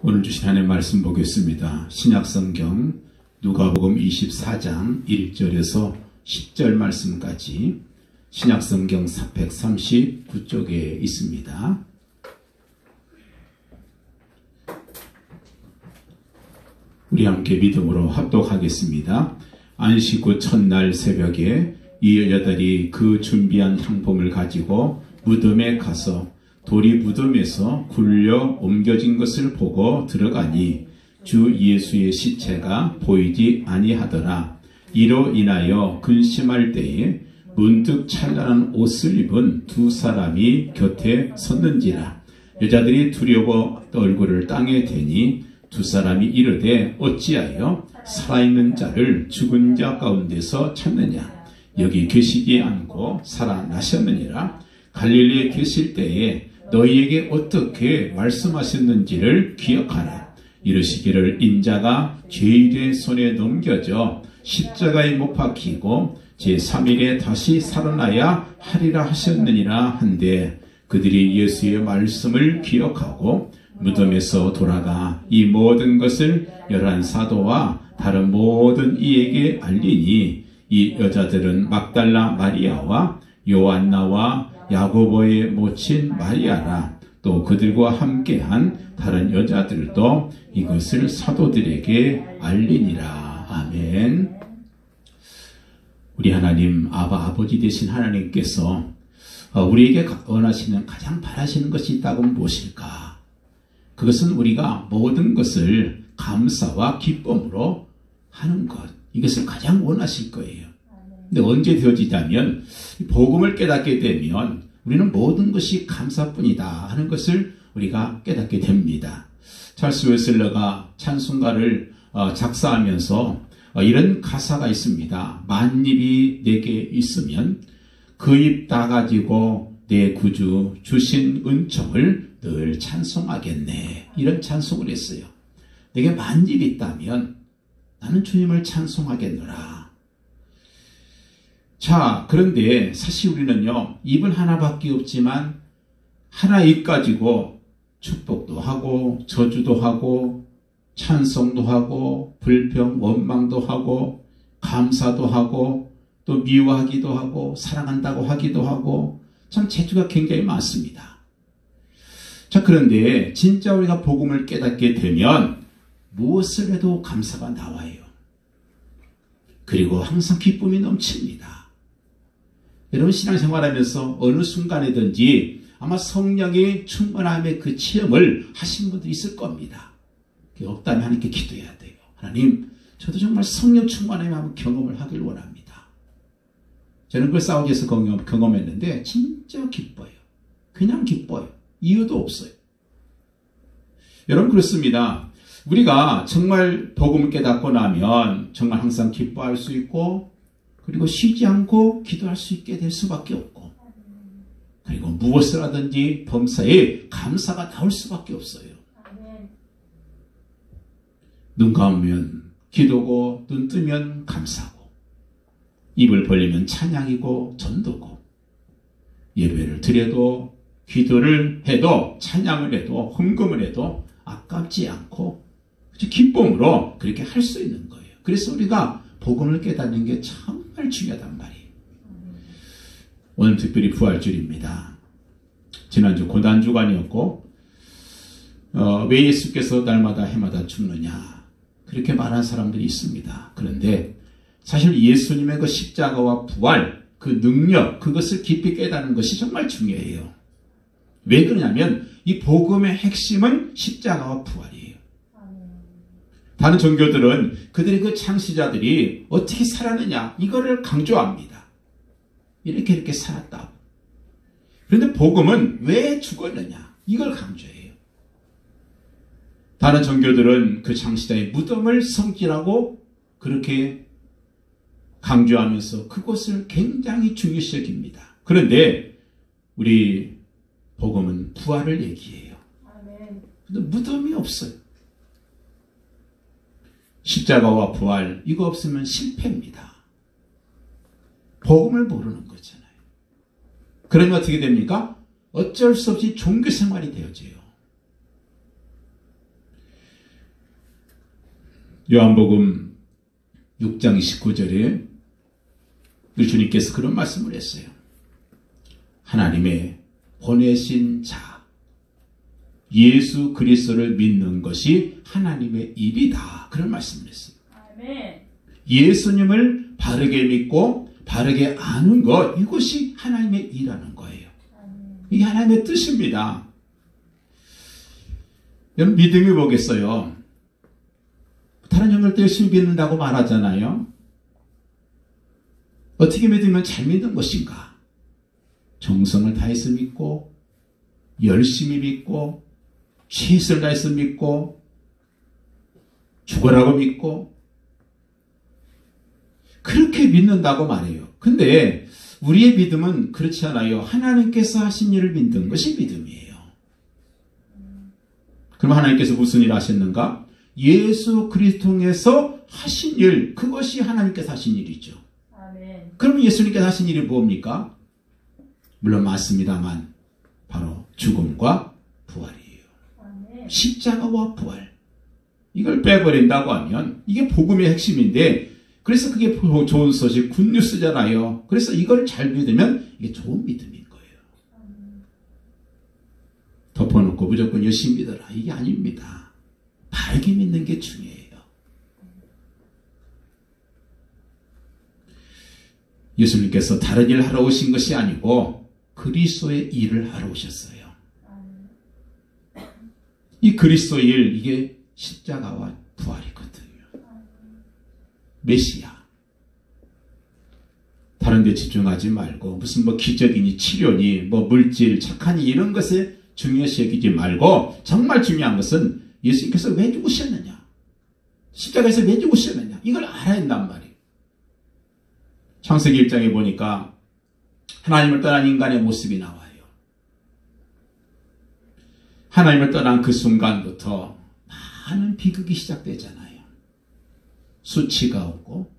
오늘 주신 하나님의 말씀 보겠습니다. 신약성경 누가복음 24장 1절에서 10절 말씀까지 신약성경 439쪽에 있습니다. 우리 함께 믿음으로 합독하겠습니다. 안식 후 첫날 새벽에 이 여자들이 그 준비한 향품을 가지고 무덤에 가서 돌이 무덤에서 굴려 옮겨진 것을 보고 들어가니 주 예수의 시체가 보이지 아니하더라. 이로 인하여 근심할 때에 문득 찬란한 옷을 입은 두 사람이 곁에 섰는지라. 여자들이 두려워 얼굴을 땅에 대니 두 사람이 이르되 어찌하여 살아있는 자를 죽은 자 가운데서 찾느냐. 여기 계시지 않고 살아나셨느니라. 갈릴리에 계실 때에 너희에게 어떻게 말씀하셨는지를 기억하라. 이르시기를 인자가 죄인의 손에 넘겨져 십자가에 못 박히고 제3일에 다시 살아나야 하리라 하셨느니라 한데, 그들이 예수의 말씀을 기억하고 무덤에서 돌아가 이 모든 것을 11사도와 다른 모든 이에게 알리니, 이 여자들은 막달라 마리아와 요한나와 야고보의 모친 마리아라. 또 그들과 함께한 다른 여자들도 이것을 사도들에게 알리니라. 아멘. 우리 하나님 아버지 되신 하나님께서 우리에게 원하시는, 가장 바라시는 것이 있다면 무엇일까? 그것은 우리가 모든 것을 감사와 기쁨으로 하는 것, 이것을 가장 원하실 거예요. 근데 언제 되어지냐면 복음을 깨닫게 되면 우리는 모든 것이 감사뿐이다 하는 것을 우리가 깨닫게 됩니다. 찰스 웨슬러가 찬송가를 작사하면서 이런 가사가 있습니다. 만입이 내게 있으면 그 입 다 가지고 내 구주 주신 은총을 늘 찬송하겠네. 이런 찬송을 했어요. 내게 만입이 있다면 나는 주님을 찬송하겠노라. 자, 그런데 사실 우리는요, 입은 하나밖에 없지만 하나 입 가지고 축복도 하고 저주도 하고 찬송도 하고 불평 원망도 하고 감사도 하고 또 미워하기도 하고 사랑한다고 하기도 하고, 참 재주가 굉장히 많습니다. 자, 그런데 진짜 우리가 복음을 깨닫게 되면 무엇을 해도 감사가 나와요. 그리고 항상 기쁨이 넘칩니다. 여러분 신앙생활하면서 어느 순간이든지 아마 성령의 충만함의 그 체험을 하신 분도 있을 겁니다. 없다면 하나님께 기도해야 돼요. 하나님, 저도 정말 성령 충만함의 한번 경험을 하길 원합니다. 저는 그걸 사우디에서 경험했는데 진짜 기뻐요. 그냥 기뻐요. 이유도 없어요. 여러분 그렇습니다. 우리가 정말 복음을 깨닫고 나면 정말 항상 기뻐할 수 있고, 그리고 쉬지 않고 기도할 수 있게 될 수밖에 없고, 그리고 무엇을 하든지 범사에 감사가 나올 수밖에 없어요. 눈 감으면 기도고 눈 뜨면 감사고, 입을 벌리면 찬양이고 전도고, 예배를 드려도 기도를 해도 찬양을 해도 헌금을 해도 아깝지 않고 기쁨으로 그렇게 할 수 있는 거예요. 그래서 우리가 복음을 깨닫는 게 정말 중요하단 말이에요. 오늘 특별히 부활주일입니다. 지난주 고난주간이었고, 왜 예수께서 날마다 해마다 죽느냐 그렇게 말하는 사람들이 있습니다. 그런데 사실 예수님의 그 십자가와 부활, 그 능력, 그것을 깊이 깨닫는 것이 정말 중요해요. 왜 그러냐면 이 복음의 핵심은 십자가와 부활이에요. 다른 종교들은 그들의 그 창시자들이 어떻게 살았느냐 이거를 강조합니다. 이렇게 살았다고. 그런데 복음은 왜 죽었느냐 이걸 강조해요. 다른 종교들은 그 창시자의 무덤을 성질하고 그렇게 강조하면서 그것을 굉장히 중요시 여깁니다. 그런데 우리 복음은 부활을 얘기해요. 그런데 무덤이 없어요. 십자가와 부활, 이거 없으면 실패입니다. 복음을 모르는 거잖아요. 그러면 어떻게 됩니까? 어쩔 수 없이 종교생활이 되어져요. 요한복음 6장 29절에 주님께서 그런 말씀을 했어요. 하나님의 보내신 자 예수 그리스도를 믿는 것이 하나님의 일이다. 그런 말씀을 했어요. 아멘. 예수님을 바르게 믿고 바르게 아는 것, 이것이 하나님의 일하는 거예요. 이게 하나님의 뜻입니다. 여러분 믿음이 뭐겠어요? 다른 형들도 열심히 믿는다고 말하잖아요. 어떻게 믿으면 잘 믿는 것인가? 정성을 다해서 믿고 열심히 믿고 최선을 다해서 믿고 죽어라고 믿고 그렇게 믿는다고 말해요. 근데 우리의 믿음은 그렇지 않아요. 하나님께서 하신 일을 믿는 것이 믿음이에요. 그럼 하나님께서 무슨 일을 하셨는가? 예수 그리스도 통해서 하신 일, 그것이 하나님께서 하신 일이죠. 아멘. 그럼 예수님께서 하신 일이 뭡니까? 물론 맞습니다만 바로 죽음과 부활이에요. 아멘. 십자가와 부활. 이걸 빼버린다고 하면 이게 복음의 핵심인데 그래서 그게 좋은 소식, 굿뉴스잖아요. 그래서 이걸 잘 믿으면 이게 좋은 믿음인 거예요. 덮어놓고 무조건 열심히 믿어라. 이게 아닙니다. 바르게 믿는 게 중요해요. 예수님께서 다른 일을 하러 오신 것이 아니고 그리스도의 일을 하러 오셨어요. 이 그리스도의 일, 이게 십자가와 부활이거든요. 메시아. 다른 데 집중하지 말고 무슨 뭐 기적이니 치료니 뭐 물질 착하니 이런 것에 중요시 여기지 말고 정말 중요한 것은 예수님께서 왜 죽으셨느냐, 십자가에서 왜 죽으셨느냐, 이걸 알아야 한단 말이에요. 창세기 1장에 보니까 하나님을 떠난 인간의 모습이 나와요. 하나님을 떠난 그 순간부터 많은 비극이 시작되잖아요. 수치가 오고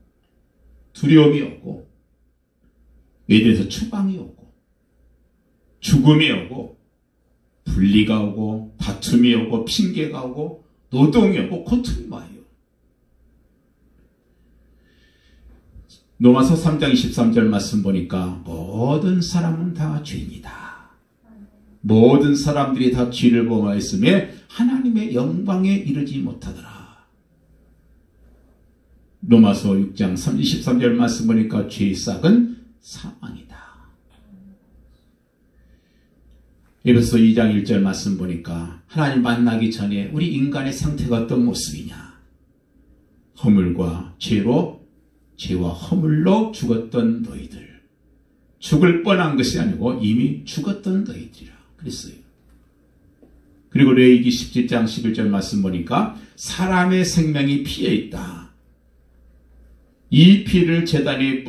두려움이 오고 외에서 추방이 오고 죽음이 오고 분리가 오고 다툼이 오고 핑계가 오고 노동이 오고 고통이 와요. 로마서 3장 23절 말씀 보니까 모든 사람은 다 죄인이다. 모든 사람들이 다 죄를 범하였으며 하나님의 영광에 이르지 못하더라. 로마서 6장 23절 말씀 보니까 죄의 싹은 사망이다. 에베소 2장 1절 말씀 보니까 하나님 만나기 전에 우리 인간의 상태가 어떤 모습이냐. 허물과 죄로, 죄와 허물로 죽었던 너희들. 죽을 뻔한 것이 아니고 이미 죽었던 너희들이라 그랬어요. 그리고 레위기 17장 11절 말씀 보니까 사람의 생명이 피에 있다. 이 피를 제단에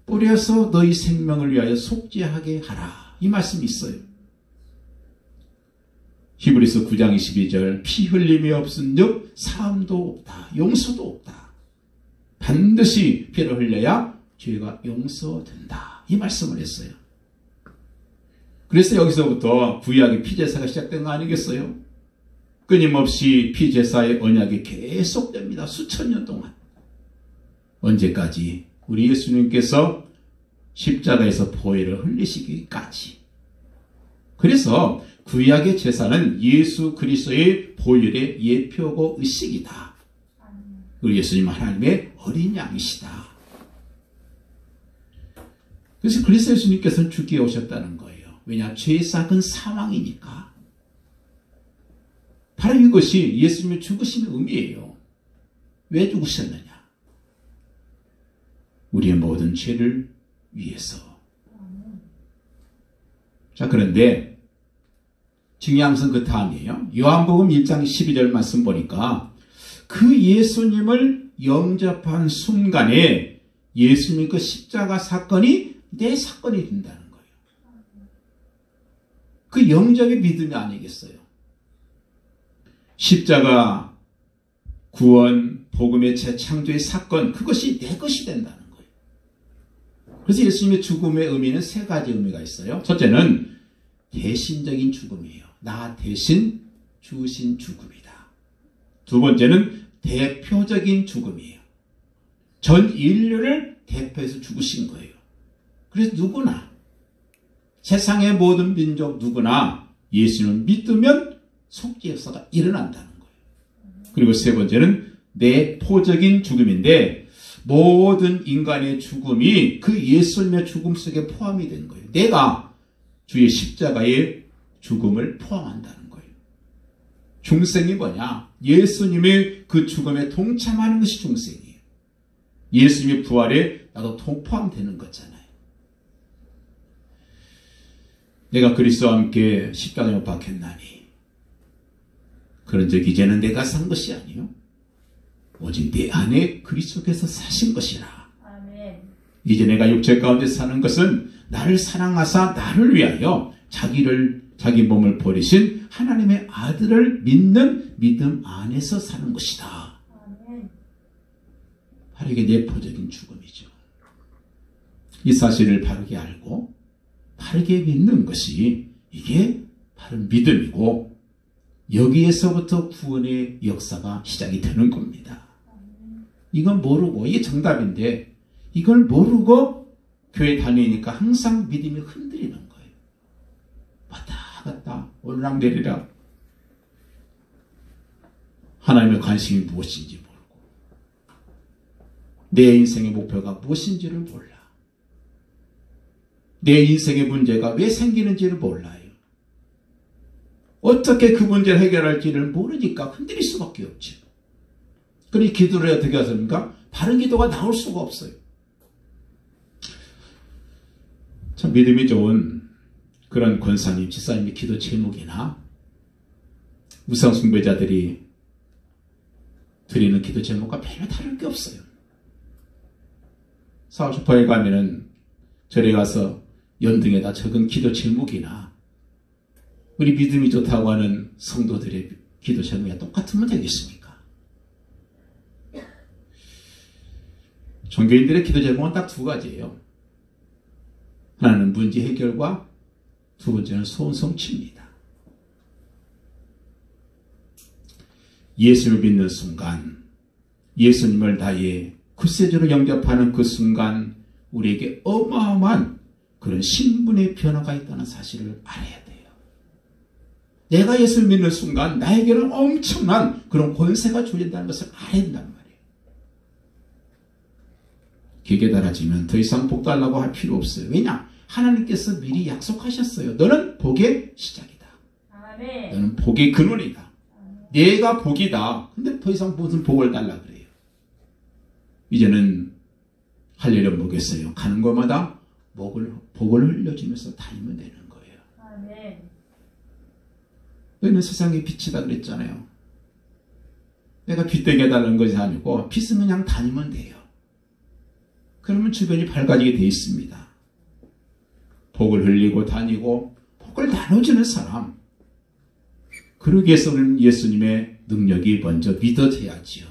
뿌려서 너희 생명을 위하여 속죄하게 하라. 이 말씀이 있어요. 히브리서 9장 22절 피 흘림이 없은즉 사함도 없다. 용서도 없다. 반드시 피를 흘려야 죄가 용서된다. 이 말씀을 했어요. 그래서 여기서부터 구약의 피제사가 시작된 거 아니겠어요? 끊임없이 피제사의 언약이 계속됩니다. 수천 년 동안. 언제까지? 우리 예수님께서 십자가에서 보혈을 흘리시기까지. 그래서 구약의 제사는 예수 그리스도의 보혈의 예표고 의식이다. 우리 예수님은 하나님의 어린 양이시다. 그래서 예수님께서는 죽게 오셨다는 거예요. 왜냐? 죄의 싹은 사망이니까. 바로 이것이 예수님의 죽으심의 의미예요. 왜 죽으셨느냐? 우리의 모든 죄를 위해서. 자, 그런데 중요한 것은 그 다음이에요. 요한복음 1장 12절 말씀 보니까 그 예수님을 영접한 순간에 예수님 그 십자가 사건이 내 사건이 된다는 거예요. 그 영접의 믿음이 아니겠어요. 십자가, 구원, 복음의 재창조의 사건, 그것이 내 것이 된다는 거예요. 그래서 예수님의 죽음의 의미는 세 가지 의미가 있어요. 첫째는 대신적인 죽음이에요. 나 대신 죽으신 죽음이다. 두 번째는 대표적인 죽음이에요. 전 인류를 대표해서 죽으신 거예요. 그래서 누구나 세상의 모든 민족 누구나 예수님을 믿으면 속죄 역사가 일어난다는 거예요. 그리고 세 번째는 내포적인 죽음인데 모든 인간의 죽음이 그 예수님의 죽음 속에 포함이 된 거예요. 내가 주의 십자가의 죽음을 포함한다는 거예요. 중생이 뭐냐? 예수님의 그 죽음에 동참하는 것이 중생이에요. 예수님의 부활에 나도 포함되는 거잖아요. 내가 그리스도와 함께 십자가에 못 박혔나니 그런 적 이제는 내가 산 것이 아니요 오직 내 안에 그리스도께서 사신 것이라. 아멘. 이제 내가 육체 가운데 사는 것은 나를 사랑하사 나를 위하여 자기 몸을 버리신 하나님의 아들을 믿는 믿음 안에서 사는 것이다. 아멘. 바로 이게 내포적인 죽음이죠. 이 사실을 바르게 알고 바르게 믿는 것이 이게 바로 믿음이고 여기에서부터 구원의 역사가 시작이 되는 겁니다. 이건 모르고 이게 정답인데 이걸 모르고 교회 다니니까 항상 믿음이 흔들리는 거예요. 왔다 갔다 오르락내리락 하나님의 관심이 무엇인지 모르고 내 인생의 목표가 무엇인지를 몰라. 내 인생의 문제가 왜 생기는지를 몰라요. 어떻게 그 문제를 해결할지를 모르니까 흔들릴 수밖에 없죠. 그러니 기도를 어떻게 하십니까? 바른 기도가 나올 수가 없어요. 참 믿음이 좋은 그런 권사님, 지사님의 기도 제목이나 우상숭배자들이 드리는 기도 제목과 별로 다를 게 없어요. 사업주파에 가면은 절에 가서 연등에다 적은 기도 제목이나 우리 믿음이 좋다고 하는 성도들의 기도 제목이 똑같으면 되겠습니까? 종교인들의 기도 제목은 딱 두 가지예요. 하나는 문제 해결과 두 번째는 소원 성취입니다. 예수를 믿는 순간, 예수님을 나의 구세주로 영접하는 그 순간 우리에게 어마어마한 그런 신분의 변화가 있다는 사실을 알아야 돼요. 내가 예수를 믿는 순간 나에게는 엄청난 그런 권세가 주어진다는 것을 알아야 된단 말이에요. 기계 달아지면 더 이상 복 달라고 할 필요 없어요. 왜냐? 하나님께서 미리 약속하셨어요. 너는 복의 시작이다. 아멘. 너는 복의 근원이다. 내가 복이다. 근데 더 이상 무슨 복을 달라 그래요. 이제는 할 일은 뭐겠어요? 가는 곳마다 복을 흘려주면서 다니면 되는 거예요. 아멘. 너희는 세상의 빛이다 그랬잖아요. 내가 빛되게 해달라는 것이 아니고 빛은 그냥 다니면 돼요. 그러면 주변이 밝아지게 되어 있습니다. 복을 흘리고 다니고 복을 나눠주는 사람. 그러기 위해서는 예수님의 능력이 먼저 믿어져야지요.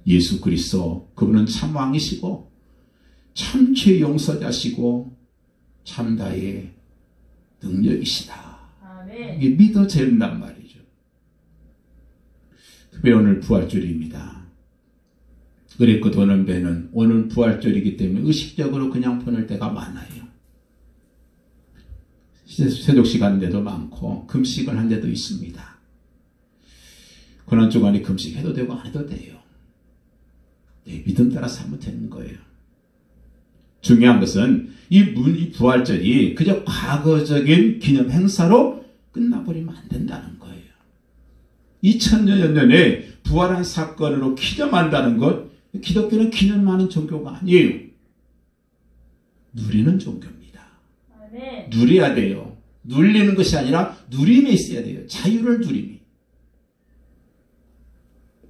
예수 그리스도 그분은 참 왕이시고 참 죄 용서자시고 참 나의 능력이시다. 아멘. 이게 믿어져야 된단 말이죠. 특별히 오늘 부활절입니다. 그랬고 도는 배는 오늘 부활절이기 때문에 의식적으로 그냥 보낼 때가 많아요. 세족식 하는 데도 많고 금식을 한 데도 있습니다. 고난주간에 금식해도 되고 안 해도 돼요. 내 믿음 따라 살면 되는 거예요. 중요한 것은 이 부활절이 그저 과거적인 기념 행사로 끝나버리면 안 된다는 거예요. 2000년 전에 부활한 사건으로 기념한다는 것, 기독교는 기념하는 종교가 아니에요. 누리는 종교입니다. 아멘. 누려야 돼요. 눌리는 것이 아니라 누림에 있어야 돼요. 자유를 누림이.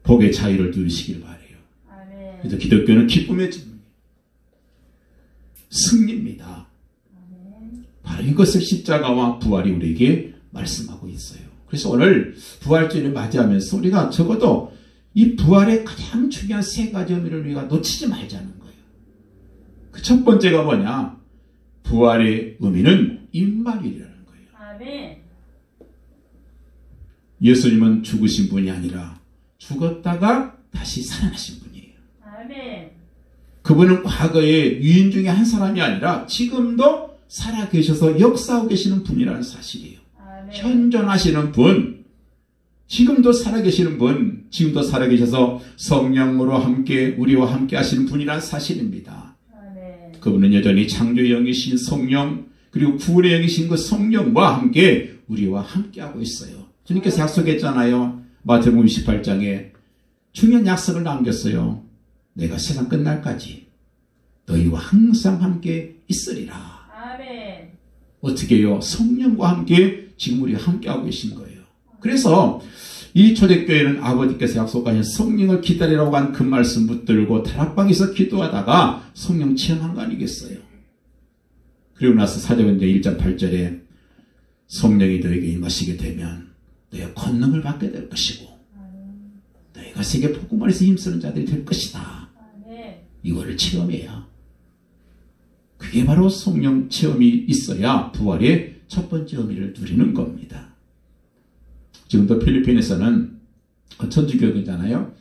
복의 자유를 누리시길 바라요. 아멘. 그래서 기독교는 기쁨의 승리입니다. 아멘. 바로 이것을 십자가와 부활이 우리에게 말씀하고 있어요. 그래서 오늘 부활절을 맞이하면서 우리가 적어도 이 부활의 가장 중요한 세 가지 의미를 우리가 놓치지 말자는 거예요. 그 첫 번째가 뭐냐? 부활의 의미는 임마누엘이라는 거예요. 아멘. 예수님은 죽으신 분이 아니라 죽었다가 다시 살아나신 분이에요. 아멘. 그분은 과거에 유인 중에 한 사람이 아니라 지금도 살아계셔서 역사하고 계시는 분이라는 사실이에요. 아멘. 현존하시는 분, 지금도 살아계시는 분, 지금도 살아계셔서 성령으로 함께 우리와 함께 하시는 분이라는 사실입니다. 아멘. 그분은 여전히 창조의 영이신 성령, 그리고 구원의 영이신 그 성령과 함께 우리와 함께하고 있어요. 주님께서 약속했잖아요. 마태복음 28장에 중요한 약속을 남겼어요. 내가 세상 끝날까지 너희와 항상 함께 있으리라. 아멘. 어떻게 해요? 성령과 함께 지금 우리와 함께하고 계신 거예요. 그래서 이 초대교회는 아버지께서 약속하신 성령을 기다리라고 한 그 말씀 붙들고 다락방에서 기도하다가 성령 체험한 거 아니겠어요? 그리고 나서 사도행전 1장 8절에 성령이 너에게 임하시게 되면 너희가 권능을 받게 될 것이고 너희가 세계 복음화에서 힘쓰는 자들이 될 것이다. 이거를 체험해야, 그게 바로 성령 체험이 있어야 부활의 첫 번째 의미를 누리는 겁니다. 지금도 필리핀에서는 천주교회잖아요.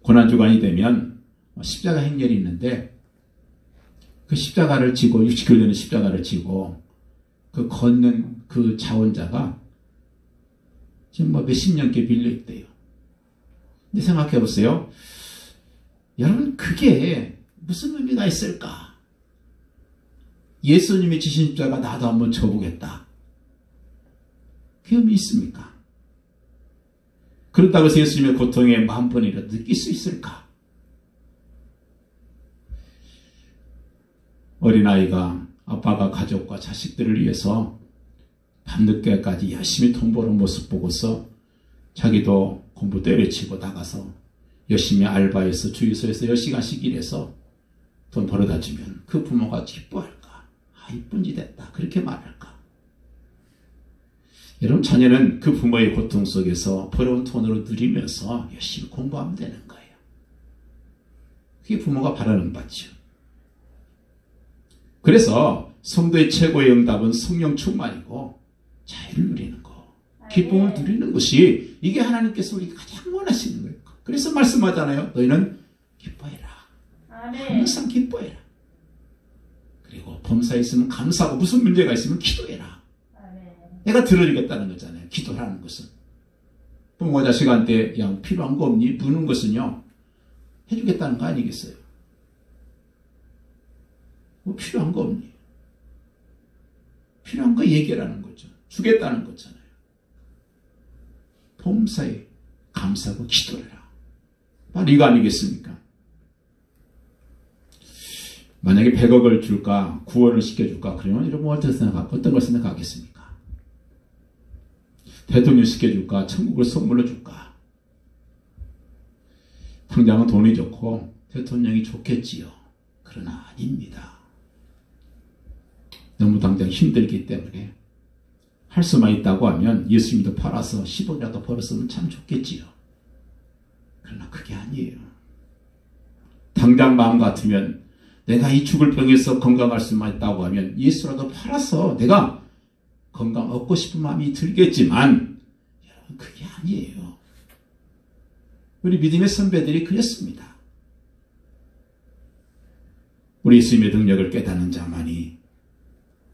고난주간이 되면 십자가 행렬이 있는데 그 십자가를 지고 60km 되는 십자가를 지고 그 걷는 그 자원자가 지금 몇십 년께 빌려있대요. 근데 생각해 보세요. 여러분, 그게 무슨 의미가 있을까? 예수님이 지신 십자가 나도 한번 져보겠다. 그 의미 있습니까? 그렇다고 해서 예수님의 고통에 만번이라도 느낄 수 있을까? 어린아이가 아빠가 가족과 자식들을 위해서 밤늦게까지 열심히 돈 버는 모습 보고서 자기도 공부 때려치고 나가서 열심히 알바해서 주유소에서 10시간씩 일해서 돈 벌어다 주면 그 부모가 기뻐할까? 아, 이쁜 짓 했다. 그렇게 말할까? 여러분, 자녀는 그 부모의 고통 속에서 벌어온 돈으로 누리면서 열심히 공부하면 되는 거예요. 그게 부모가 바라는 바죠. 그래서 성도의 최고의 응답은 성령 충만이고 자유를 누리는 거, 기쁨을 누리는 것이, 이게 하나님께서 우리가 가장 원하시는 거예요. 그래서 말씀하잖아요. 너희는 기뻐해라. 항상 기뻐해라. 그리고 범사에 있으면 감사하고, 무슨 문제가 있으면 기도해라. 내가 들어주겠다는 거잖아요. 기도하는 것은. 부모가 자식한테 그냥 필요한 거 없니? 묻는 것은요, 해주겠다는 거 아니겠어요? 뭐 필요한 거 없니? 필요한 거 얘기하라는 거죠. 주겠다는 거잖아요. 범사에 감사하고 기도해라. 바로 이거 아니겠습니까? 만약에 100억을 줄까, 구원을 시켜줄까, 그러면 여러분 어떤 걸 생각하겠습니까? 대통령 시켜줄까, 천국을 선물로 줄까? 당장은 돈이 좋고 대통령이 좋겠지요. 그러나 아닙니다. 너무 당장 힘들기 때문에 할 수만 있다고 하면 예수님도 팔아서 10억이라도 벌었으면 참 좋겠지요. 그러나 그게 아니에요. 당장 마음 같으면 내가 이 죽을 병에서 건강할 수만 있다고 하면 예수라도 팔아서 내가 건강 얻고 싶은 마음이 들겠지만, 여러분, 그게 아니에요. 우리 믿음의 선배들이 그랬습니다. 우리 예수님의 능력을 깨닫는 자만이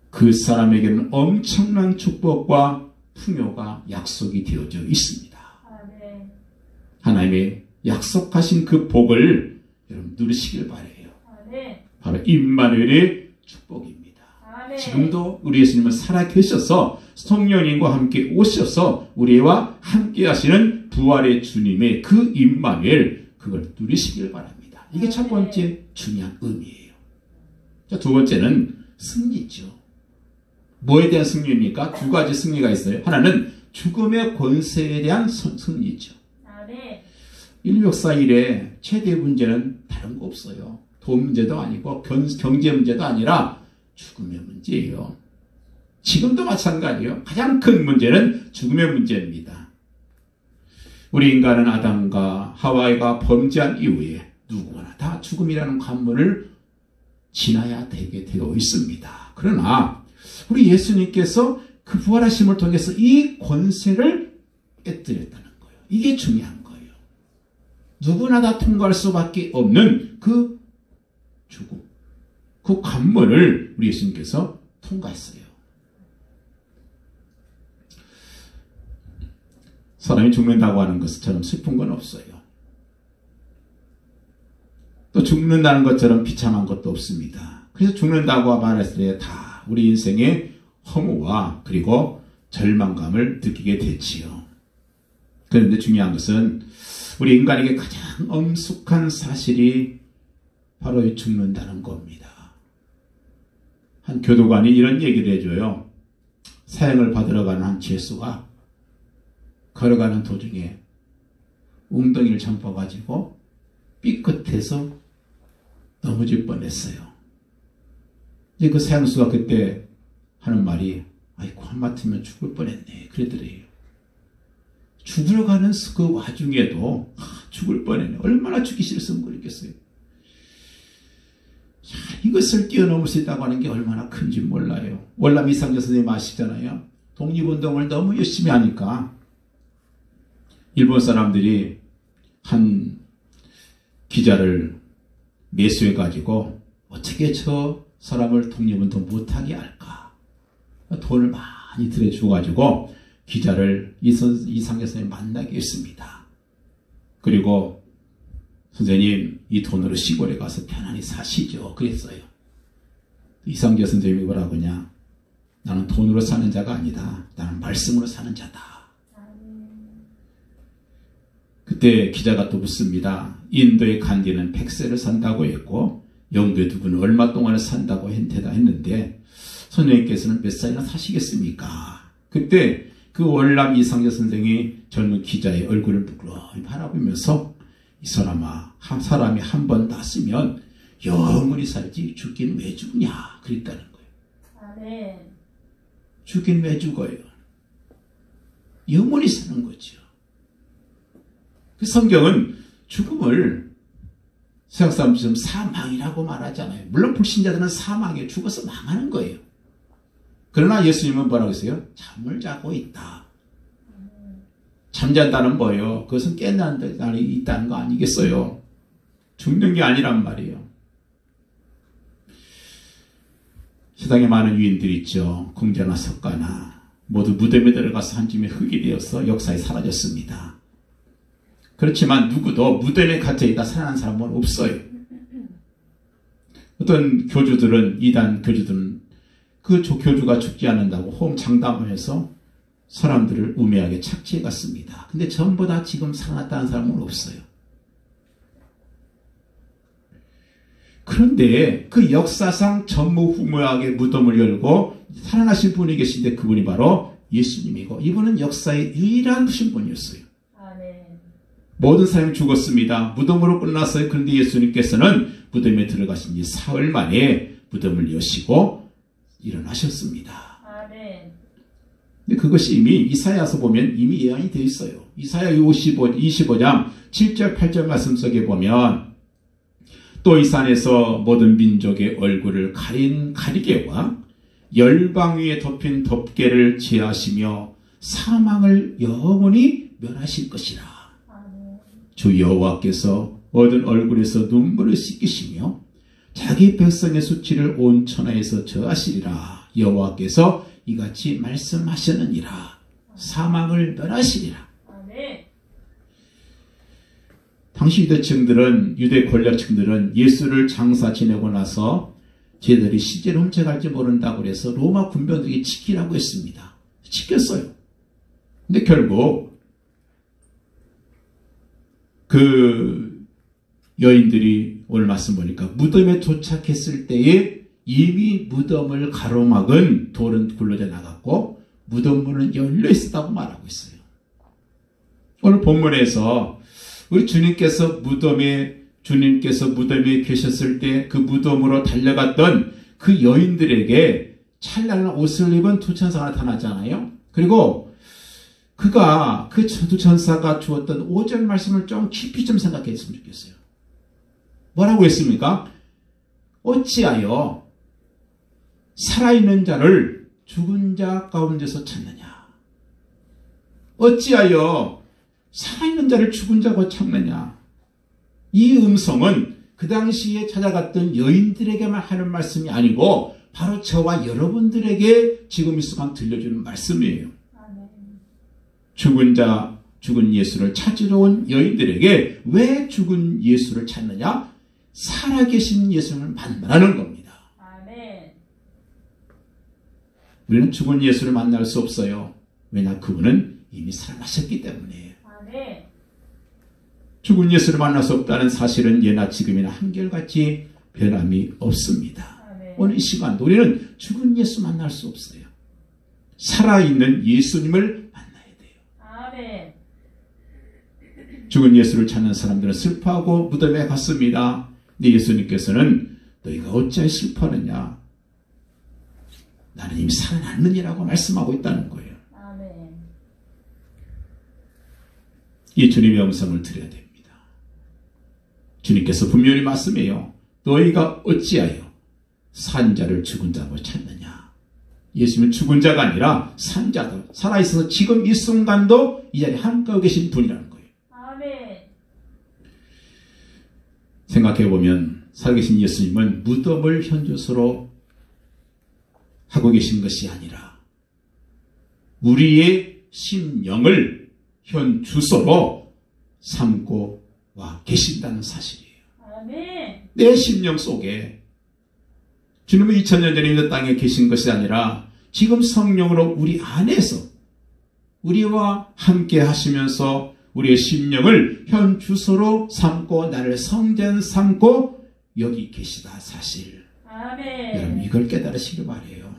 그 사람에게는 엄청난 축복과 풍요가 약속이 되어져 있습니다. 하나님의 약속하신 그 복을 여러분 누리시길 바라요. 바로 임마누엘의 축복입니다. 지금도 우리 예수님은 살아계셔서 성령님과 함께 오셔서 우리와 함께 하시는 부활의 주님의 그 임마누엘, 그걸 누리시길 바랍니다. 이게 첫 번째 중요한 의미예요. 자, 두 번째는 승리죠. 뭐에 대한 승리입니까? 두 가지 승리가 있어요. 하나는 죽음의 권세에 대한 승리죠. 인류 역사 이래 최대 문제는 다른 거 없어요. 돈 문제도 아니고 경제 문제도 아니라 죽음의 문제예요. 지금도 마찬가지예요. 가장 큰 문제는 죽음의 문제입니다. 우리 인간은 아담과 하와가 범죄한 이후에 누구나 다 죽음이라는 관문을 지나야 되게 되어 있습니다. 그러나 우리 예수님께서 그 부활하심을 통해서 이 권세를 깨뜨렸다는 거예요. 이게 중요한 거예요. 누구나 다 통과할 수밖에 없는 그 죽음, 그 관문을 우리 예수님께서 통과했어요. 사람이 죽는다고 하는 것처럼 슬픈 건 없어요. 또 죽는다는 것처럼 비참한 것도 없습니다. 그래서 죽는다고 말했을 때 다 우리 인생의 허무와 그리고 절망감을 느끼게 되지요. 그런데 중요한 것은 우리 인간에게 가장 엄숙한 사실이 바로 이 죽는다는 겁니다. 한 교도관이 이런 얘기를 해줘요. 사형을 받으러 가는 한 죄수가 걸어가는 도중에 웅덩이를 점퍼가지고 삐끗해서 넘어질 뻔했어요. 이제 그 사형수가 그때 하는 말이 아이고 한마디면 죽을 뻔했네 그러더래요. 죽으러 가는 그 와중에도 죽을 뻔했네. 얼마나 죽기 싫었으면 그랬겠어요. 자, 이것을 뛰어넘을 수 있다고 하는 게 얼마나 큰지 몰라요. 월남 이상재 선생님 아시잖아요. 독립운동을 너무 열심히 하니까 일본 사람들이 한 기자를 매수해가지고 어떻게 저 사람을 독립운동 못하게 할까. 돈을 많이 들여주어가지고 기자를 이상재 선생님 만나게 했습니다. 그리고 선생님 이 돈으로 시골에 가서 편안히 사시죠. 그랬어요. 이상재 선생님이 뭐라고 하냐. 나는 돈으로 사는 자가 아니다. 나는 말씀으로 사는 자다. 그때 기자가 또 묻습니다. 인도의 간디는 100세를 산다고 했고 영도의 누구는 얼마 동안을 산다고 대답했는데 선생님께서는 몇 살이나 사시겠습니까? 그때 그 월남 이상재 선생이 젊은 기자의 얼굴을 부끄러이 바라보면서 이 사람이 한 번 났으면 영원히 살지 죽긴 왜 죽냐 그랬다는 거예요. 아멘. 죽긴 왜 죽어요? 영원히 사는 거죠. 그 성경은 죽음을 서양 사람처럼 사망이라고 말하잖아요. 물론 불신자들은 사망에 죽어서 망하는 거예요. 그러나 예수님은 뭐라고 했어요? 잠을 자고 있다. 잠잔다는 뭐예요? 그것은 깨어나는 날이 있다는 거 아니겠어요? 죽는 게 아니란 말이에요. 세상에 많은 유인들이 있죠. 궁자나 석가나 모두 무덤에 들어가서 한 줌의 흙이 되어서 역사에 사라졌습니다. 그렇지만 누구도 무덤에 갇혀있다 살아난 사람은 없어요. 어떤 교주들은, 이단 교주들은 그 교주가 죽지 않는다고 호흡 장담을 해서 사람들을 우매하게 착취해 갔습니다. 근데 전부 다 지금 살아났다는 사람은 없어요. 그런데 그 역사상 전무후무하게 무덤을 열고 살아나신 분이 계신데 그분이 바로 예수님이고 이분은 역사의 유일한 신분이었어요. 모든 사람이 죽었습니다. 무덤으로 끝났어요. 그런데 예수님께서는 무덤에 들어가신 지 사흘 만에 무덤을 여시고 일어나셨습니다. 근데 그것이 이미 이사야서 보면 이미 예언이 되어 있어요. 이사야 25장 7절 8절 말씀 속에 보면 또 이 산에서 모든 민족의 얼굴을 가린 가리개와 열방 위에 덮인 덮개를 제하시며 사망을 영원히 멸하실 것이라. 주 여호와께서 모든 얼굴에서 눈물을 씻기시며 자기 백성의 수치를 온 천하에서 저하시리라. 여호와께서 이같이 말씀하셨느니라. 사망을 멸하시리라. 당시 유대 권력층들은 예수를 장사 지내고 나서 쟤들이 시제를 훔쳐갈지 모른다고 해서 로마 군병들이 지키라고 했습니다. 지켰어요. 근데 결국 그 여인들이 오늘 말씀 보니까 무덤에 도착했을 때에 이미 무덤을 가로막은 돌은 굴러져 나갔고 무덤 문은 열려 있었다고 말하고 있어요. 오늘 본문에서 우리 주님께서 무덤에 계셨을 때 그 무덤으로 달려갔던 그 여인들에게 찬란한 옷을 입은 두 천사가 나타나잖아요. 그리고 그가 그 두 천사가 주었던 5절 말씀을 좀 깊이 좀 생각해 했으면 좋겠어요. 뭐라고 했습니까? 어찌하여 살아있는 자를 죽은 자 가운데서 찾느냐? 어찌하여 살아있는 자를 죽은 자고 찾느냐? 이 음성은 그 당시에 찾아갔던 여인들에게만 하는 말씀이 아니고 바로 저와 여러분들에게 지금 이 순간 들려주는 말씀이에요. 죽은 예수를 찾으러 온 여인들에게 왜 죽은 예수를 찾느냐? 살아계신 예수를 만나라는 겁니다. 아멘. 우리는 죽은 예수를 만날 수 없어요. 왜냐? 그분은 이미 살아나셨기 때문이에요. 아멘. 죽은 예수를 만날 수 없다는 사실은 예나 지금이나 한결같이 변함이 없습니다. 아멘. 오늘 이 시간도 우리는 죽은 예수 만날 수 없어요. 살아있는 예수님을 만나야 돼요. 아멘. 죽은 예수를 찾는 사람들은 슬퍼하고 무덤에 갔습니다. 근데 예수님께서는 너희가 어찌하여 슬퍼하느냐? 나는 이미 살아났느니라고 말씀하고 있다는 거예요. 아멘. 이 주님의 음성을 들어야 됩니다. 주님께서 분명히 말씀해요. 너희가 어찌하여 산 자를 죽은 자로 찾느냐? 예수님은 죽은 자가 아니라 산 자들, 살아있어서 지금 이 순간도 이 자리에 함께하고 계신 분이라는 거예요. 아멘. 생각해보면 살아계신 예수님은 무덤을 현주소로 하고 계신 것이 아니라 우리의 심령을 현주소로 삼고 와 계신다는 사실이에요. 아멘. 내 심령 속에 주님은 2000년 전에 이 땅에 계신 것이 아니라 지금 성령으로 우리 안에서 우리와 함께 하시면서 우리의 심령을 현 주소로 삼고 나를 성전 삼고 여기 계시다 사실. 아멘. 여러분 이걸 깨달으시길 바라요.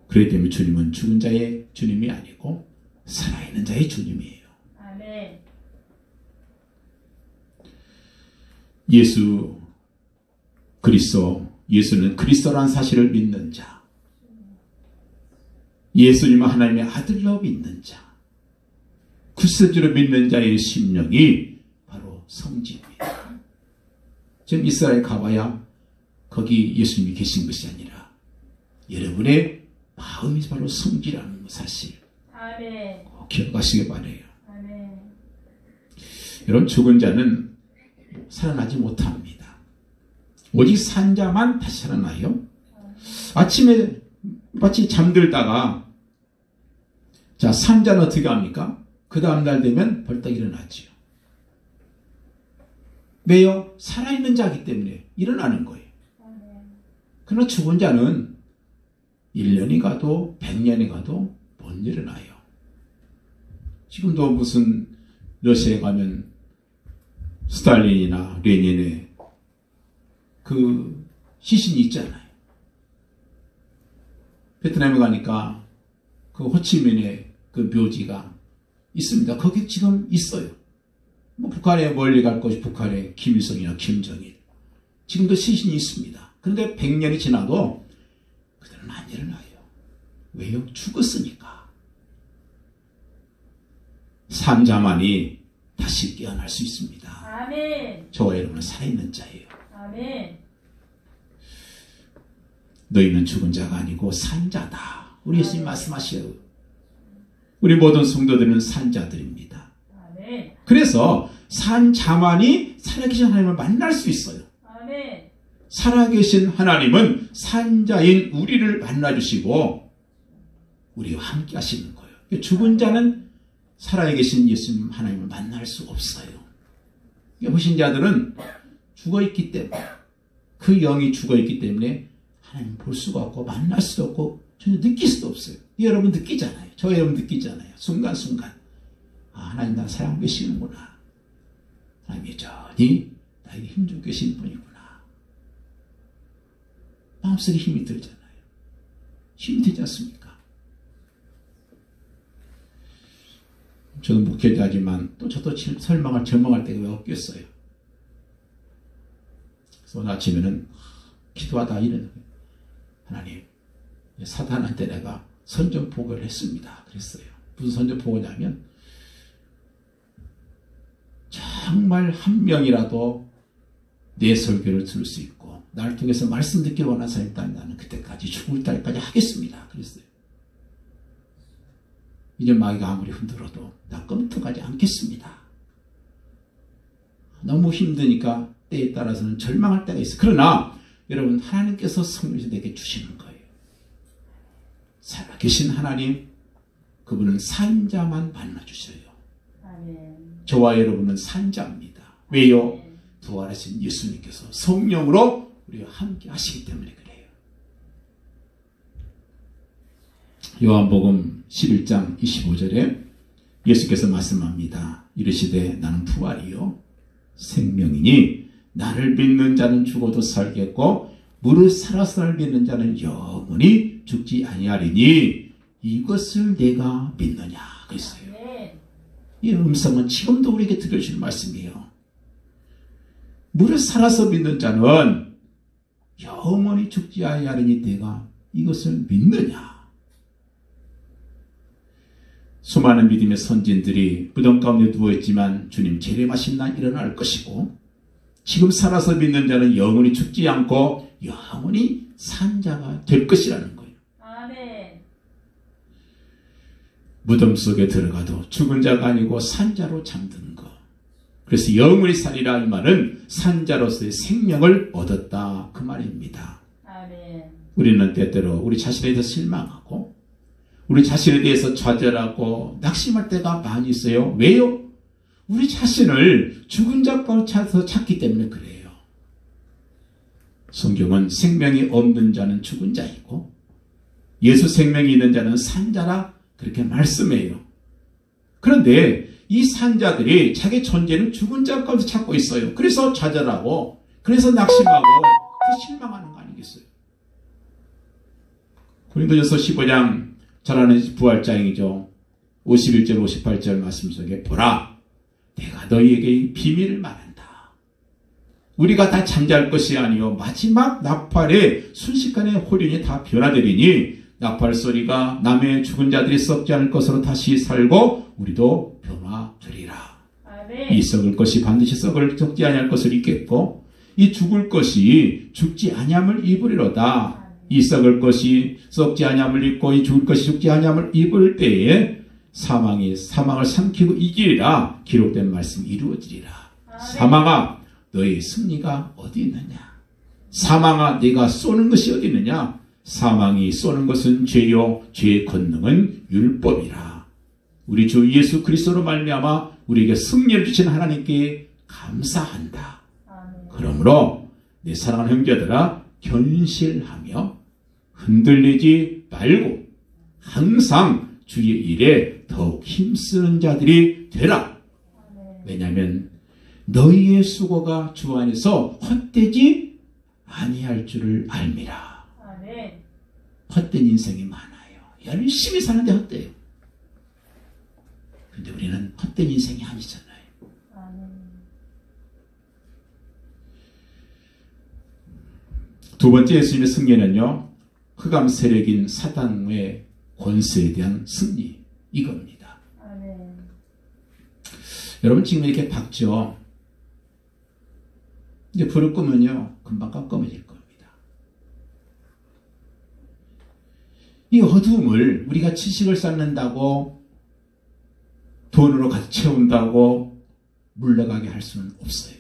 그렇기 때문에 주님은 죽은 자의 주님이 아니고 살아있는 자의 주님이에요. 아멘. 예수 그리스도, 예수는 그리스도라는 사실을 믿는 자, 예수님은 하나님의 아들로 믿는 자, 구세주로 믿는 자의 심령이 바로 성지입니다. 지금 이스라엘 가봐야 거기 예수님이 계신 것이 아니라 여러분의 마음이 바로 성지라는 사실. 아멘. 꼭 기억하시기 바라요. 아멘. 여러분 죽은 자는 살아나지 못합니다. 오직 산 자만 다시 살아나요. 아침에 마치 잠들다가 자 산자는 어떻게 합니까? 그 다음날 되면 벌떡 일어나지요. 왜요? 살아있는 자이기 때문에 일어나는 거예요. 그러나 죽은 자는 1년이 가도 100년이 가도 못 일어나요. 지금도 무슨 러시아에 가면 스탈린이나 레닌의 그 시신이 있잖아요. 베트남에 가니까 그 호치민의 그 묘지가 있습니다. 거기 지금 있어요. 뭐 북한에 멀리 갈 것이 북한의 김일성이나 김정일. 지금도 시신이 있습니다. 그런데 100년이 지나도 그들은 안 일어나요. 왜요? 죽었으니까. 산 자만이 다시 깨어날 수 있습니다. 아멘. 저와 여러분은 살아있는 자예요. 아멘. 너희는 죽은 자가 아니고 산 자다. 우리 예수님 말씀하셔요. 우리 모든 성도들은 산 자들입니다. 아멘. 그래서 산 자만이 살아계신 하나님을 만날 수 있어요. 아멘. 살아계신 하나님은 산자인 우리를 만나주시고 우리와 함께 하시는 거예요. 죽은 자는 살아계신 예수님 하나님을 만날 수 없어요. 보신 자들은 죽어있기 때문에 그 영이 죽어있기 때문에 하나님 볼 수가 없고 만날 수도 없고 전혀 느낄 수도 없어요. 여러분 느끼잖아요. 저 여러분 느끼잖아요. 순간순간 아, 하나님 나 사랑하고 계시는구나. 하나님 여전히 나에게 힘주고 계신 분이구나. 마음속에 힘이 들잖아요. 힘이 되지 않습니까? 저도 목회자지만 또 저도 절망할 때가 왜 없겠어요. 그래서 오늘 아침에는 기도하다 이런 거예요. 하나님 사탄한테 내가 선전포고를 했습니다. 그랬어요. 무슨 선전포고냐면 정말 한 명이라도 내 설교를 들을 수 있고 나를 통해서 말씀 듣기를 원하는 사람이 있다면 나는 그때까지 죽을 때까지 하겠습니다. 그랬어요. 이제 마귀가 아무리 흔들어도 나 끔찍하지 않겠습니다. 너무 힘드니까 때에 따라서는 절망할 때가 있어요. 그러나 여러분, 하나님께서 성령을 내게 주시는 거예요. 살아계신 하나님, 그분은 산자만 만나주셔요. 아멘. 저와 여러분은 산자입니다. 왜요? 아멘. 부활하신 예수님께서 성령으로 우리와 함께 하시기 때문에 그래요. 요한복음 11장 25절에 예수께서 말씀합니다. 이르시되 나는 부활이요 생명이니 나를 믿는 자는 죽어도 살겠고 무릇 살아서 믿는 자는 영원히 죽지 아니하리니 이것을 내가 믿느냐 그랬어요. 아멘. 이 음성은 지금도 우리에게 들려주는 말씀이에요. 무릇 살아서 믿는 자는 영원히 죽지 아니하리니 내가 이것을 믿느냐. 수많은 믿음의 선진들이 무덤 가운데 누워있지만 주님 재림하신 날 일어날 것이고, 지금 살아서 믿는 자는 영원히 죽지 않고 영원히 산 자가 될 것이라는 거예요. 아멘. 무덤 속에 들어가도 죽은 자가 아니고 산 자로 잠든 것. 그래서 영원히 살리라 이 말은 산 자로서의 생명을 얻었다 그 말입니다. 아멘. 우리는 때때로 우리 자신에 대해서 실망하고 우리 자신에 대해서 좌절하고 낙심할 때가 많이 있어요. 왜요? 우리 자신을 죽은 자로 찾기 때문에 그래요. 성경은 생명이 없는 자는 죽은 자이고 예수 생명이 있는 자는 산 자라 그렇게 말씀해요. 그런데 이 산자들이 자기 존재는 죽은 자 가운데 찾고 있어요. 그래서 좌절하고 그래서 낙심하고 그래서 실망하는 거 아니겠어요? 고린도전서 15장 잘 아는 부활장이죠. 51절 58절 말씀 속에 보라 내가 너희에게 이 비밀을 말한다. 우리가 다 잠잘 것이 아니요 마지막 나팔의 순식간에 호련이 다 변화되리니 나팔 소리가 남의 죽은 자들이 썩지 않을 것으로 다시 살고 우리도 변화되리라. 아멘. 이 썩을 것이 반드시 썩지 아니할 것을 입겠고 이 죽을 것이 죽지 아니함을 입으리로다. 이 썩을 것이 썩지 아니함을 입고 이 죽을 것이 죽지 아니함을 입을 때에 사망이 사망을 삼키고 이기리라. 기록된 말씀이 이루어지리라. 사망아 너의 승리가 어디 있느냐? 사망아 네가 쏘는 것이 어디 있느냐? 사망이 쏘는 것은 죄요 죄의 권능은 율법이라. 우리 주 예수 그리스도로 말미암아 우리에게 승리를 주신 하나님께 감사한다. 아멘. 그러므로 내 사랑하는 형제들아 견실하며 흔들리지 말고 항상 주의 일에 더욱 힘쓰는 자들이 되라. 아멘. 왜냐하면 너희의 수고가 주 안에서 헛되지 아니할 줄을 알미라. 아멘. 헛된 인생이 많아요. 열심히 사는데 헛돼요. 그런데 우리는 헛된 인생이 아니잖아요. 아멘. 두 번째 예수님의 승리는요, 흑암 세력인 사단의 권세에 대한 승리, 이겁니다. 아멘. 여러분 지금 이렇게 밝죠? 이제 불을 끄면요, 금방 깜깜해질 겁니다. 이 어두움을 우리가 지식을 쌓는다고 돈으로 가득 채운다고 물러가게 할 수는 없어요.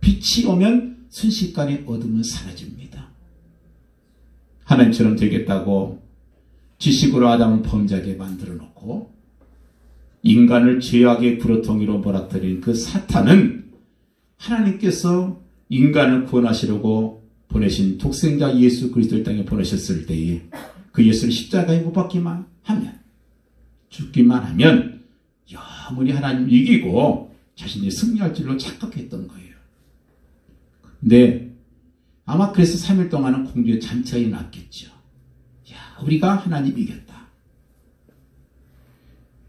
빛이 오면 순식간에 어둠은 사라집니다. 하나님처럼 되겠다고 지식으로 아담을 범죄하게 만들어 놓고 인간을 죄악의 구렁텅이로 몰아떨인 그 사탄은 하나님께서 인간을 구원하시려고 보내신 독생자 예수 그리스도를 땅에 보내셨을 때에 그 예수를 십자가에 못 박기만 하면, 죽기만 하면 영원히 하나님 이기고 자신이 승리할 줄로 착각했던 거예요. 근데 아마 그래서 3일 동안은 공주의 잔치가 일어났겠죠. 야, 우리가 하나님 이겼다.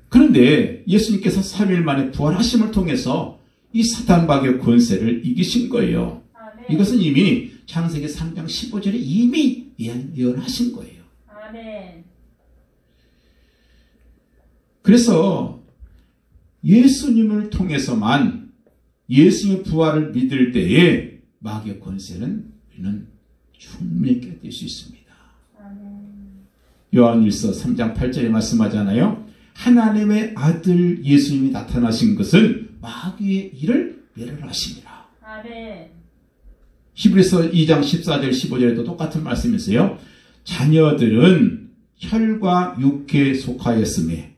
그런데 예수님께서 3일 만에 부활하심을 통해서 이 사탄박의 권세를 이기신 거예요. 아멘. 이것은 이미 창세기 3장 15절에 이미 예언하신 거예요. 아멘. 그래서 예수님을 통해서만 예수님의 부활을 믿을 때에 마귀의 권세는 우리는 충분히 깨뜨릴 수 있습니다. 아멘. 요한일서 3장 8절에 말씀하잖아요. 하나님의 아들 예수님이 나타나신 것은 마귀의 일을 멸하심이라. 아멘. 히브리서 2장 14절 15절에도 똑같은 말씀이었어요. 자녀들은 혈과 육에 속하였음에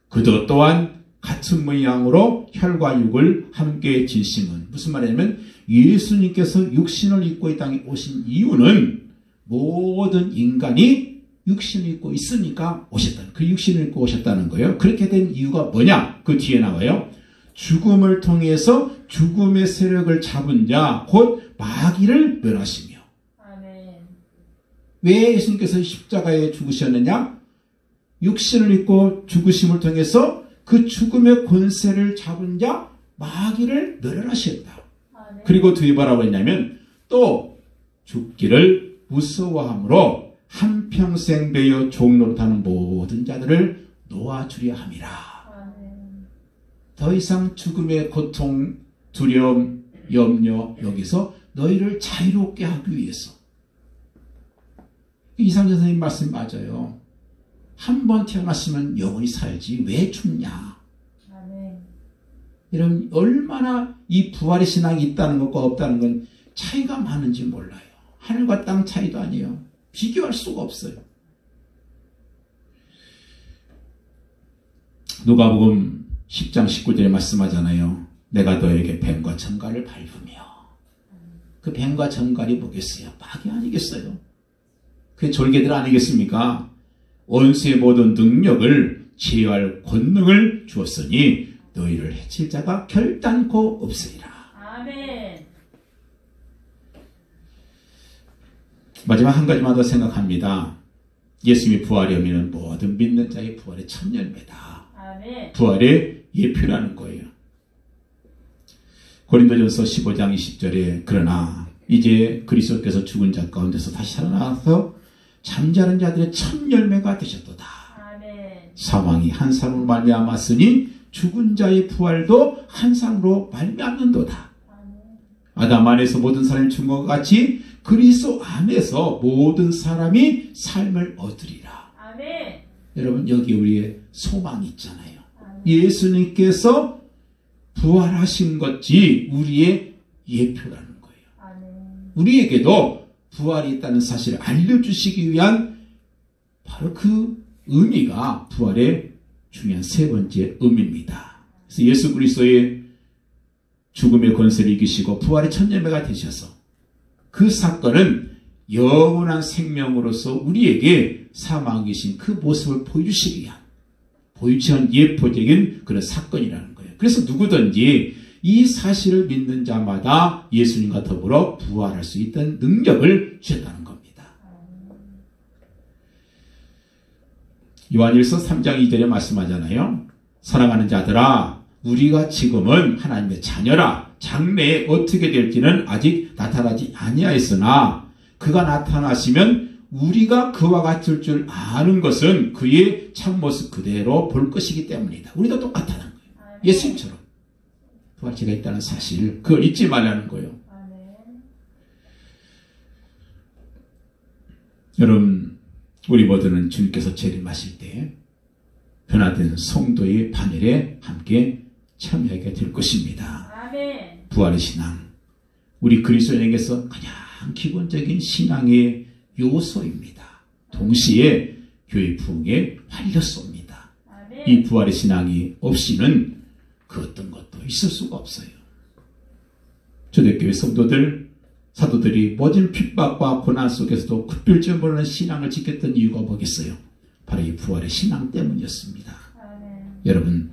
그도 또한 같은 모양으로 혈과 육을 함께 지심은, 무슨 말이냐면 예수님께서 육신을 입고 이 땅에 오신 이유는 모든 인간이 육신을 입고 있으니까 오셨다는, 그 육신을 입고 오셨다는 거예요. 그렇게 된 이유가 뭐냐? 그 뒤에 나와요. 죽음을 통해서 죽음의 세력을 잡은 자 곧 마귀를 멸하시며. 아멘. 왜 예수님께서 십자가에 죽으셨느냐? 육신을 입고 죽으심을 통해서 그 죽음의 권세를 잡은 자 마귀를 멸하셨다. 아멘. 그리고 뒤에 뭐라고 했냐면 또 죽기를 무서워함으로 한평생 배어 종노릇하는 모든 자들을 놓아주려 함이라. 아멘. 더 이상 죽음의 고통, 두려움, 염려, 여기서 너희를 자유롭게 하기 위해서. 이상전 선생님 말씀 맞아요. 한 번 태어났으면 영원히 살지 왜 죽냐. 아멘. 이런 얼마나 이 부활의 신앙이 있다는 것과 없다는 건 차이가 많은지 몰라요. 하늘과 땅 차이도 아니에요. 비교할 수가 없어요. 누가복음 10장 19절에 말씀하잖아요. 내가 너에게 뱀과 정갈을 밟으며. 그 뱀과 정갈이 뭐겠어요? 마귀 아니겠어요? 그 졸개들 아니겠습니까? 원수의 모든 능력을 제어할 권능을 주었으니 너희를 해칠 자가 결단코 없으리라. 아멘. 마지막 한 가지만 더 생각합니다. 예수님이 부활의 의미는 모든 믿는 자의 부활의 첫 열매다. 아멘. 부활의 예표라는 거예요. 고린도전서 15장 20절에 그러나 이제 그리스도께서 죽은 자 가운데서 다시 살아나서 잠자는 자들의 첫 열매가 되셨도다. 아멘. 사망이 한 사람으로 말미암았으니 죽은 자의 부활도 한 사람으로 말미암는도다. 아멘. 아담 안에서 모든 사람이 죽은 것 같이 그리스도 안에서 모든 사람이 삶을 얻으리라. 아멘. 여러분 여기 우리의 소망이 있잖아요. 아멘. 예수님께서 부활하신 것이 우리의 예표라는 거예요. 아멘. 우리에게도 부활이 있다는 사실을 알려주시기 위한 바로 그 의미가 부활의 중요한 세 번째 의미입니다. 그래서 예수 그리스도의 죽음의 권세를 이기시고 부활의 첫 열매가 되셔서 그 사건은 영원한 생명으로서 우리에게 사망 계신 그 모습을 보여주시기 위한 보여주신 예표적인 그런 사건이라는 거예요. 그래서 누구든지 이 사실을 믿는 자마다 예수님과 더불어 부활할 수 있던 능력을 주셨다는 겁니다. 요한일서 3장 2절에 말씀하잖아요. 사랑하는 자들아 우리가 지금은 하나님의 자녀라. 장래에 어떻게 될지는 아직 나타나지 아니하였으나 그가 나타나시면 우리가 그와 같을 줄 아는 것은 그의 참모습 그대로 볼 것이기 때문이다. 우리도 똑같다는 거예요. 예수님처럼 부활체가 있다는 사실, 그걸 잊지 말라는 거예요. 아멘. 여러분 우리 모두는 주님께서 재림하실 때 변화된 성도의 반열에 함께 참여하게 될 것입니다. 아멘. 부활의 신앙, 우리 그리스도인에게서 가장 기본적인 신앙의 요소입니다. 동시에 교회 부흥의 활력소입니다. 아멘. 이 부활의 신앙이 없이는 그 어떤 것도 있을 수가 없어요. 초대교회 성도들, 사도들이 모든 핍박과 고난 속에서도 급별점으로는 신앙을 지켰던 이유가 뭐겠어요? 바로 이 부활의 신앙 때문이었습니다. 아멘. 여러분,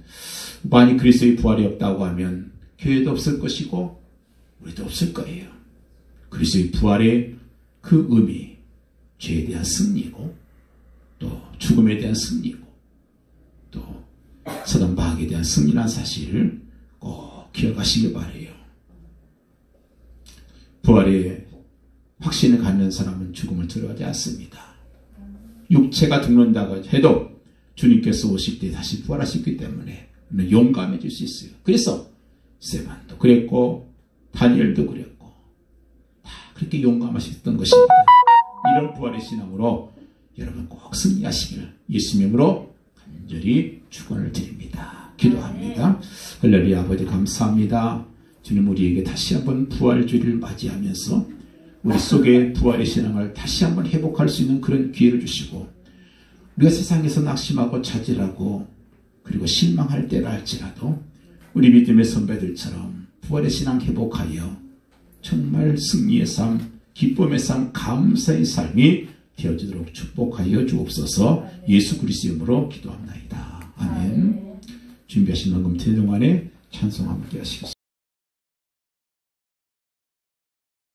만약 그리스도의 부활이 없다고 하면 교회도 없을 것이고 우리도 없을 거예요. 그리스도의 부활의 그 의미, 죄에 대한 승리고 또 죽음에 대한 승리고 또 사단 마귀에 대한 승리라는 사실을 꼭 기억하시길 바라요. 부활의 확신을 갖는 사람은 죽음을 두려워하지 않습니다. 육체가 죽는다고 해도 주님께서 오실 때 다시 부활하셨기 때문에 용감해질 수 있어요. 그래서 스데반도 그랬고 다니엘도 그랬고 다 그렇게 용감하셨던 것입니다. 이런 부활의 신앙으로 여러분 꼭 승리하시기를 예수님으로 간절히 축원을 드립니다. 기도합니다. 할렐루야. 아버지 감사합니다. 주님 우리에게 다시 한번 부활주의를 맞이하면서 우리 속에 부활의 신앙을 다시 한번 회복할 수 있는 그런 기회를 주시고 우리가 세상에서 낙심하고 차질하고 그리고 실망할 때라 할지라도 우리 믿음의 선배들처럼 부활의 신앙 회복하여 정말 승리의 삶, 기쁨의 삶, 감사의 삶이 되어지도록 축복하여 주옵소서. 예수 그리스도의 이름으로 기도합나이다. 아멘. 준비하신 만큼 동안에 찬송 함께 하시겠습니다.